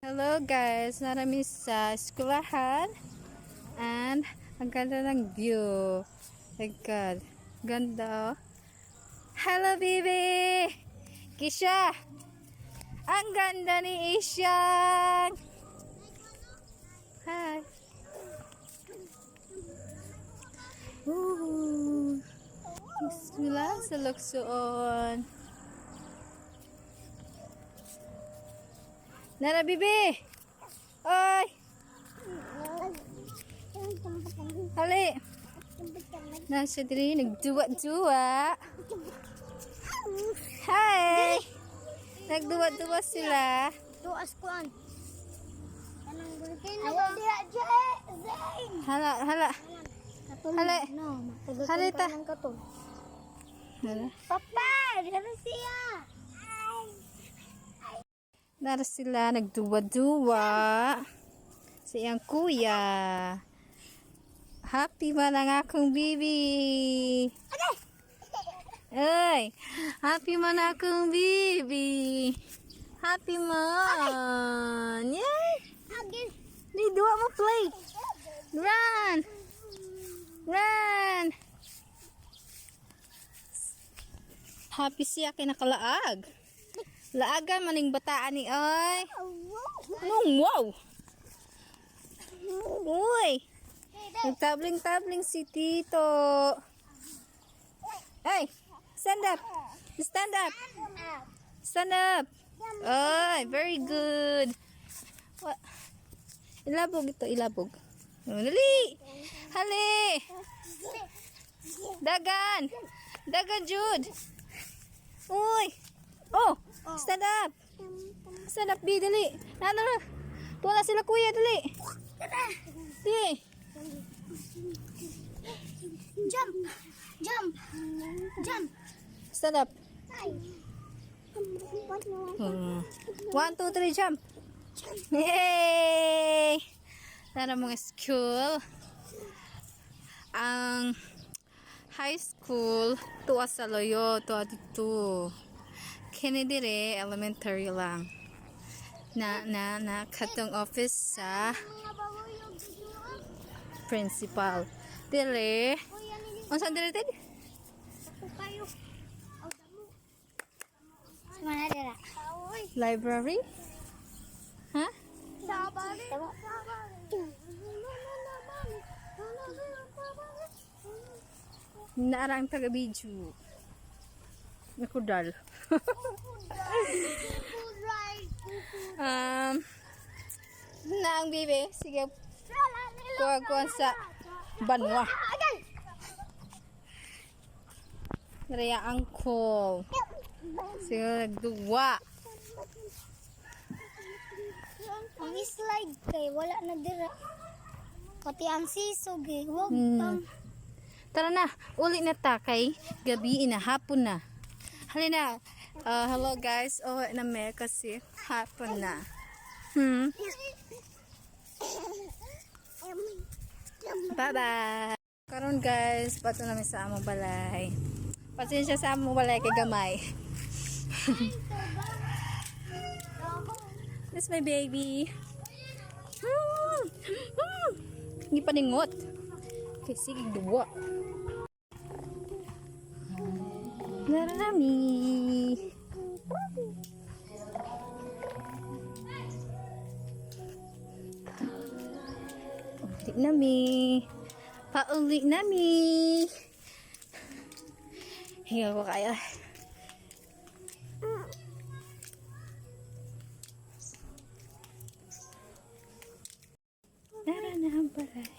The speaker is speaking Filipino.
Hello guys, narami sa eskwelahan and ang ganda ng view. My God, ganda. Hello baby! Kisha! Ang ganda ni Isyang! Hi! Bismillah sa luksoon. Nara bibi! Oy! Hali! Nasa diri, nagduwa-duwa. Hi! Nagduwa-duwa sila. Tuas kuan. Ayaw diha Zain. Hala, hala. Hala. Hala ta. Hala. Papa, diha siya. Nara sila, nagduwa-duwa. Sa iyang kuya. Happy man ang akong bibi. Ay, happy man akong bibi. Happy man. Yay! Di, dua mo play. Run! Run! Happy siya kinakalaag. Laagan maning bataan ni ay. Nung wow! Uy! Nagtabling-tabling si Tito. Hey! Stand up! Stand up! Stand up! Ay, very good. What? Ilabog ito, ilabog. Dali! Hali! Dagan! Dagan, Jude! Uy! Oh! Stand up! Stand up, B, dali! Ano? Tuwa sila kuya, dali! Dali! Jump. Jump. Jump. Stand up. 1, 2, 3, jump! Yay! Tara mga school. Ang high school tuwa sa Loyo, tuwa dito. Kennedy re, elementary lang. Na katong office sa principal. Dire. Unsan dire tid? Mana dira? Library? Ha? Naarang taga-video. Nakudal. Na ang bibi. Sige. Kuha sa banwa. Raya angkol. Sige, nagduwa. Ang slide kay wala na dira. Pati ang sisog eh. Wag pang. Tara na, uli na ta kay gabi na, hapon na. Halina, hello guys, na me kasi hapon na. Bye-bye. Karon guys, pato namin sa among balay. Pasensya sa among balay kay gamay. This is my baby. Hindi pa ningot. Okay, sige, duwa. Narami. Uli nami. Pauli nami. Hinga ko kaya. Nara na ang balay.